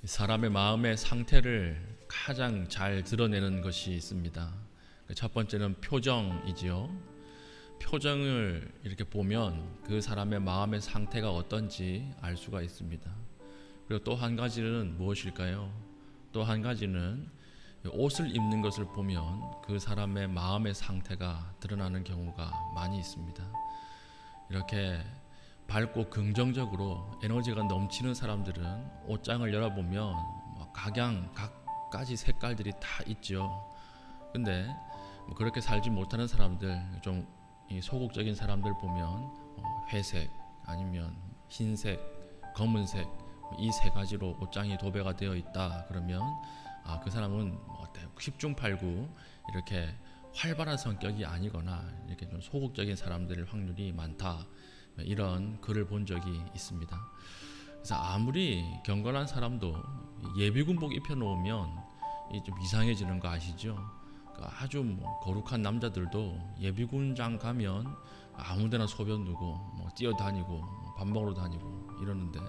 사람의 마음의 상태를 가장 잘 드러내는 것이 있습니다. 첫 번째는 표정이지요. 표정을 이렇게 보면 그 사람의 마음의 상태가 어떤지 알 수가 있습니다. 그리고 또 한 가지는 무엇일까요? 또 한 가지는 옷을 입는 것을 보면 그 사람의 마음의 상태가 드러나는 경우가 많이 있습니다. 이렇게 밝고 긍정적으로 에너지가 넘치는 사람들은 옷장을 열어보면 각가지 색깔들이 다 있죠. 근데 그렇게 살지 못하는 사람들, 좀 소극적인 사람들 보면 회색 아니면 흰색, 검은색 이 세 가지로 옷장이 도배가 되어 있다 그러면 그 사람은 십중팔구 이렇게 활발한 성격이 아니거나 이렇게 좀 소극적인 사람들일 확률이 많다, 이런 글을 본 적이 있습니다. 그래서 아무리 경건한 사람도 예비군복 입혀놓으면 좀 이상해지는 거 아시죠? 아주 거룩한 남자들도 예비군장 가면 아무데나 소변 누고 뛰어다니고 밥 먹으러 다니고 이러는데,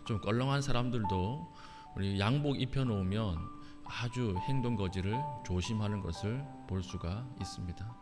좀 껄렁한 사람들도 우리 양복 입혀놓으면 아주 행동 거지를 조심하는 것을 볼 수가 있습니다.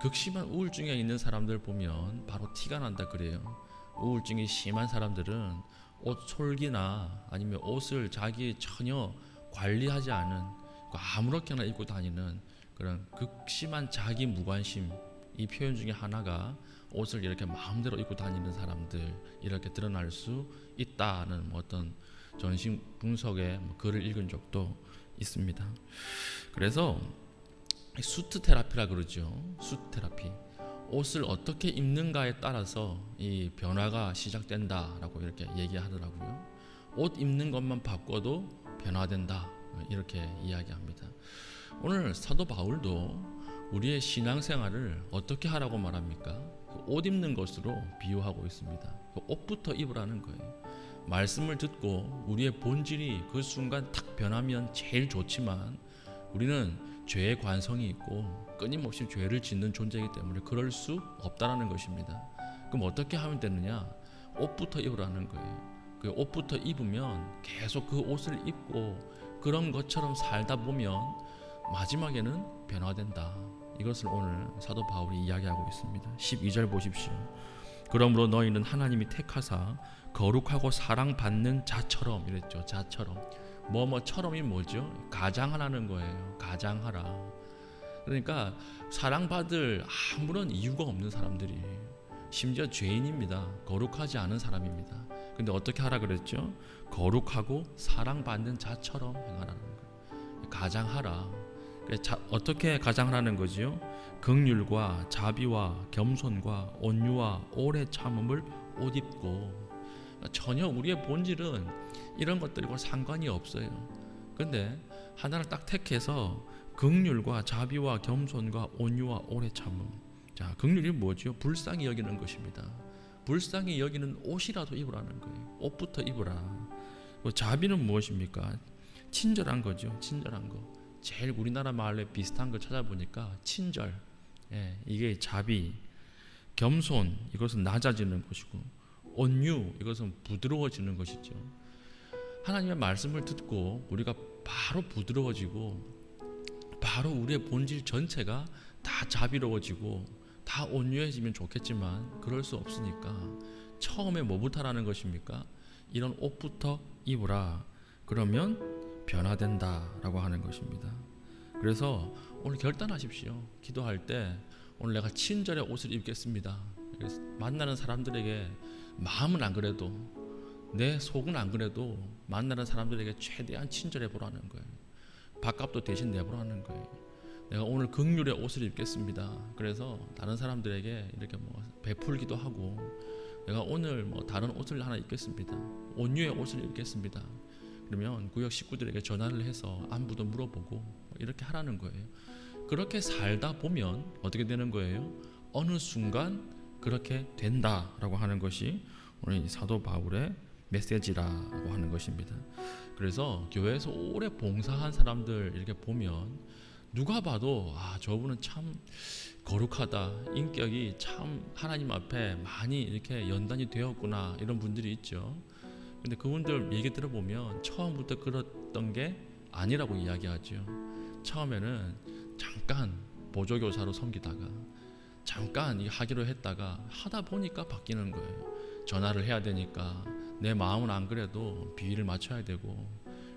극심한 우울증에 있는 사람들 보면 바로 티가 난다 그래요. 우울증이 심한 사람들은 옷 솔기나 아니면 옷을 자기 전혀 관리하지 않은 아무렇게나 입고 다니는 그런 극심한 자기 무관심, 이 표현 중에 하나가 옷을 이렇게 마음대로 입고 다니는 사람들, 이렇게 드러날 수 있다는 어떤 전신 분석의 글을 읽은 적도 있습니다. 그래서 수트 테라피라 그러죠. 수트 테라피. 옷을 어떻게 입는가에 따라서 이 변화가 시작된다라고 이렇게 얘기하더라고요. 옷 입는 것만 바꿔도 변화된다, 이렇게 이야기합니다. 오늘 사도 바울도 우리의 신앙생활을 어떻게 하라고 말합니까? 옷 입는 것으로 비유하고 있습니다. 옷부터 입으라는 거예요. 말씀을 듣고 우리의 본질이 그 순간 탁 변하면 제일 좋지만, 우리는 죄의 관성이 있고 끊임없이 죄를 짓는 존재이기 때문에 그럴 수 없다라는 것입니다. 그럼 어떻게 하면 되느냐? 옷부터 입으라는 거예요. 그 옷부터 입으면 계속 그 옷을 입고 그런 것처럼 살다 보면 마지막에는 변화된다. 이것을 오늘 사도 바울이 이야기하고 있습니다. 12절 보십시오. 그러므로 너희는 하나님이 택하사 거룩하고 사랑받는 자처럼, 이랬죠. 자처럼. 뭐뭐처럼이 뭐죠? 가장하라는 거예요. 가장하라. 그러니까 사랑받을 아무런 이유가 없는 사람들이, 심지어 죄인입니다. 거룩하지 않은 사람입니다. 근데 어떻게 하라 그랬죠? 거룩하고 사랑받는 자처럼 행하라는 거예요. 가장하라. 어떻게 가장하라는 거지요? 긍휼과 자비와 겸손과 온유와 오래 참음을 옷 입고. 전혀 우리의 본질은 이런 것들과 상관이 없어요. 근데 하나를 딱 택해서 긍휼과 자비와 겸손과 온유와 오래 참음. 자, 긍휼이 뭐죠? 불쌍히 여기는 것입니다. 불쌍히 여기는 옷이라도 입으라는 거예요. 옷부터 입으라. 자비는 무엇입니까? 친절한 거죠. 친절한 거. 제일 우리나라 말에 비슷한 거 찾아보니까 친절, 이게 자비. 겸손, 이것은 낮아지는 것이고, 온유, 이것은 부드러워지는 것이죠. 하나님의 말씀을 듣고 우리가 바로 부드러워지고, 바로 우리의 본질 전체가 다 자비로워지고 다 온유해지면 좋겠지만 그럴 수 없으니까 처음에 뭐부터 하라는 것입니까? 이런 옷부터 입으라. 그러면 변화된다라고 하는 것입니다. 그래서 오늘 결단하십시오. 기도할 때 오늘 내가 친절의 옷을 입겠습니다. 만나는 사람들에게 마음은 안 그래도, 내 속은 안 그래도 만나는 사람들에게 최대한 친절해 보라는 거예요. 밥값도 대신 내보라는 거예요. 내가 오늘 긍휼의 옷을 입겠습니다. 그래서 다른 사람들에게 이렇게 베풀기도 하고, 내가 오늘 다른 옷을 하나 입겠습니다. 온유의 옷을 입겠습니다. 그러면 구역 식구들에게 전화를 해서 안부도 물어보고 이렇게 하라는 거예요. 그렇게 살다 보면 어떻게 되는 거예요? 어느 순간 그렇게 된다라고 하는 것이 오늘 사도 바울의 메시지라고 하는 것입니다. 그래서 교회에서 오래 봉사한 사람들 이렇게 보면 누가 봐도 저분은 참 거룩하다, 인격이 참 하나님 앞에 많이 이렇게 연단이 되었구나, 이런 분들이 있죠. 근데 그분들 얘기 들어보면 처음부터 그랬던 게 아니라고 이야기하죠. 처음에는 잠깐 보조교사로 섬기다가 잠깐 하기로 했다가 하다 보니까 바뀌는 거예요. 전화를 해야 되니까 내 마음은 안 그래도 비위를 맞춰야 되고,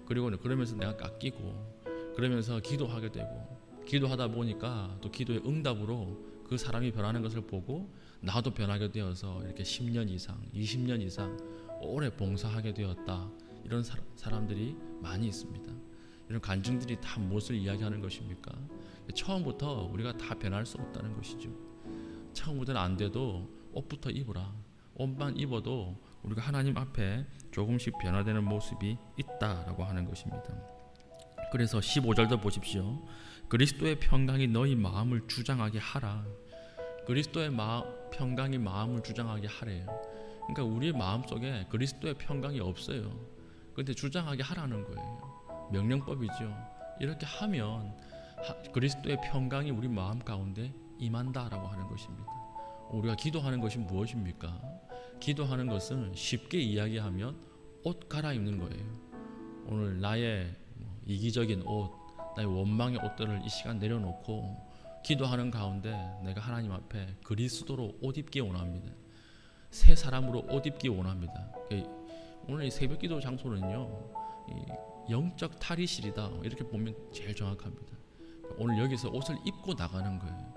그리고 그러면서 내가 깎이고, 그러면서 기도하게 되고, 기도하다 보니까 또 기도의 응답으로 그 사람이 변하는 것을 보고 나도 변하게 되어서 이렇게 10년 이상 20년 이상 오래 봉사하게 되었다. 이런 사람들이 많이 있습니다. 이런 간증들이 다 무엇을 이야기하는 것입니까? 처음부터 우리가 다 변할 수 없다는 것이죠. 처음부터는 안 돼도 옷부터 입으라. 옷만 입어도 우리가 하나님 앞에 조금씩 변화되는 모습이 있다라고 하는 것입니다. 그래서 15절도 보십시오. 그리스도의 평강이 너희 마음을 주장하게 하라. 그리스도의 평강이 마음을 주장하게 하래요. 그러니까 우리의 마음속에 그리스도의 평강이 없어요. 그런데 주장하게 하라는 거예요. 명령법이죠. 이렇게 하면 그리스도의 평강이 우리 마음 가운데 임한다라고 하는 것입니다. 우리가 기도하는 것이 무엇입니까? 기도하는 것은 쉽게 이야기하면 옷 갈아입는 거예요. 오늘 나의 이기적인 옷, 나의 원망의 옷들을 이 시간 내려놓고 기도하는 가운데 내가 하나님 앞에 그리스도로 옷 입기 원합니다. 새 사람으로 옷 입기 원합니다. 오늘 이 새벽기도 장소는요, 영적 탈의실이다 이렇게 보면 제일 정확합니다. 오늘 여기서 옷을 입고 나가는 거예요.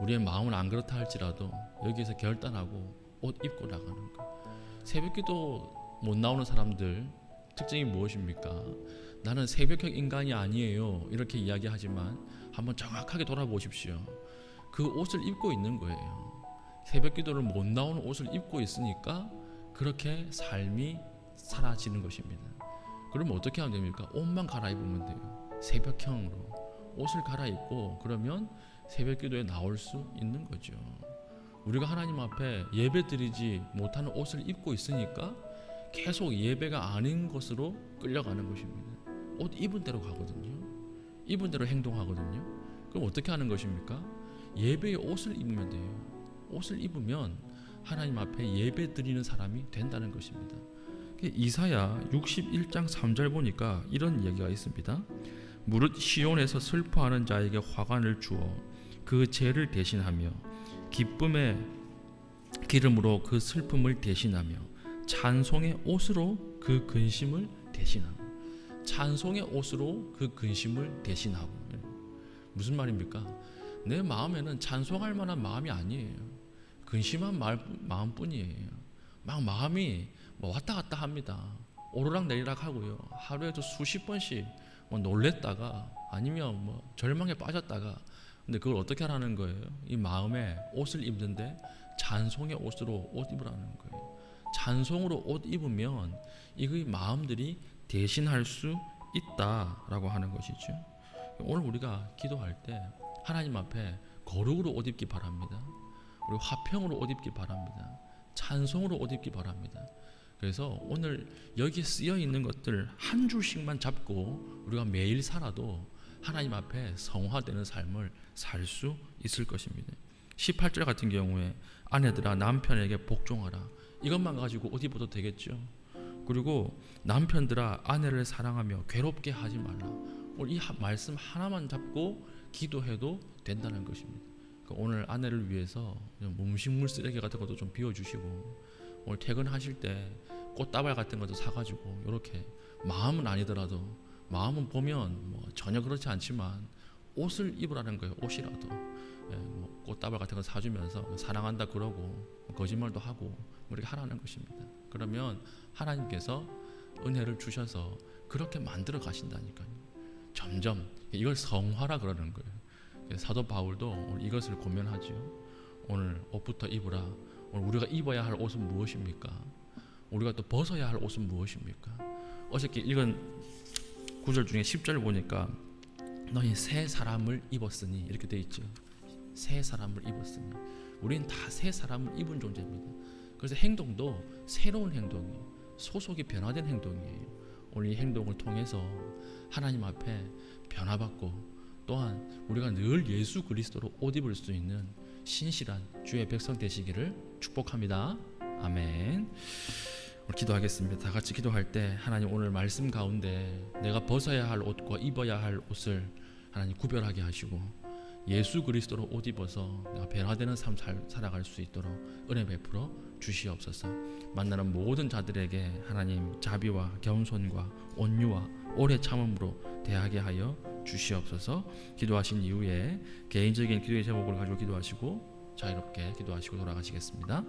우리의 마음은 안 그렇다 할지라도 여기서 결단하고 옷 입고 나가는 거예요. 새벽기도 못 나오는 사람들 특징이 무엇입니까? 나는 새벽형 인간이 아니에요 이렇게 이야기하지만 한번 정확하게 돌아보십시오. 그 옷을 입고 있는 거예요. 새벽기도를 못 나오는 옷을 입고 있으니까 그렇게 삶이 사라지는 것입니다. 그러면 어떻게 하면 됩니까? 옷만 갈아입으면 돼요. 새벽형으로 옷을 갈아입고 그러면 새벽기도에 나올 수 있는 거죠. 우리가 하나님 앞에 예배드리지 못하는 옷을 입고 있으니까 계속 예배가 아닌 것으로 끌려가는 것입니다. 옷 입은 대로 가거든요. 입은 대로 행동하거든요. 그럼 어떻게 하는 것입니까? 예배의 옷을 입으면 돼요. 옷을 입으면 하나님 앞에 예배 드리는 사람이 된다는 것입니다. 이사야 61장 3절 보니까 이런 이야기가 있습니다. 무릇 시온에서 슬퍼하는 자에게 화관을 주어 그 죄를 대신하며 기쁨의 기름으로 그 슬픔을 대신하며 찬송의 옷으로 그 근심을 대신하고, 찬송의 옷으로 그 근심을 대신하고. 무슨 말입니까? 내 마음에는 찬송할 만한 마음이 아니에요. 근심한 마음뿐이에요. 막 마음이 왔다 갔다 합니다. 오르락 내리락 하고요. 하루에도 수십 번씩 놀랬다가 아니면 절망에 빠졌다가. 근데 그걸 어떻게 하라는 거예요? 이 마음에 옷을 입는데 찬송의 옷으로 옷 입으라는 거예요. 찬송으로 옷 입으면 이 마음들이 대신할 수 있다라고 하는 것이죠. 오늘 우리가 기도할 때 하나님 앞에 거룩으로 옷 입기 바랍니다. 우리 화평으로 옷 입기 바랍니다. 찬송으로 옷 입기 바랍니다. 그래서 오늘 여기에 쓰여 있는 것들 한 줄씩만 잡고 우리가 매일 살아도 하나님 앞에 성화되는 삶을 살 수 있을 것입니다. 18절 같은 경우에 아내들아 남편에게 복종하라. 이것만 가지고 옷 입어도 되겠죠. 그리고 남편들아 아내를 사랑하며 괴롭게 하지 말라. 오늘 이 말씀 하나만 잡고 기도해도 된다는 것입니다. 오늘 아내를 위해서 음식물 쓰레기 같은 것도 좀 비워주시고, 오늘 퇴근하실 때 꽃다발 같은 것도 사가지고 이렇게 마음은 아니더라도, 마음은 보면 전혀 그렇지 않지만 옷을 입으라는 거예요. 옷이라도 꽃다발 같은 거 사주면서 사랑한다 그러고 거짓말도 하고 이렇게 하라는 것입니다. 그러면 하나님께서 은혜를 주셔서 그렇게 만들어 가신다니까요. 점점 이걸 성화라 그러는 거예요. 사도 바울도 오늘 이것을 고면하죠. 오늘 옷부터 입으라. 오늘 우리가 입어야 할 옷은 무엇입니까? 우리가 또 벗어야 할 옷은 무엇입니까? 어저께 읽은 구절 중에 10절 보니까 너희 새 사람을 입었으니 이렇게 돼 있죠. 새 사람을 입었으니. 우리는 다 새 사람을 입은 존재입니다. 그래서 행동도 새로운 행동이에요. 소속이 변화된 행동이에요. 오늘 이 행동을 통해서 하나님 앞에 변화받고, 또한 우리가 늘 예수 그리스도로 옷 입을 수 있는 신실한 주의 백성 되시기를 축복합니다. 아멘. 기도하겠습니다. 다 같이 기도할 때 하나님 오늘 말씀 가운데 내가 벗어야 할 옷과 입어야 할 옷을 하나님 구별하게 하시고 예수 그리스도로 옷 입어서 내가 변화되는 삶 살아갈 수 있도록 은혜 베풀어 주시옵소서. 만나는 모든 자들에게 하나님 자비와 겸손과 온유와 오래 참음으로 대하게 하여 주시옵소서. 기도하신 이후에 개인적인 기도의 제목을 가지고 기도하시고 자유롭게 기도하시고 돌아가시겠습니다.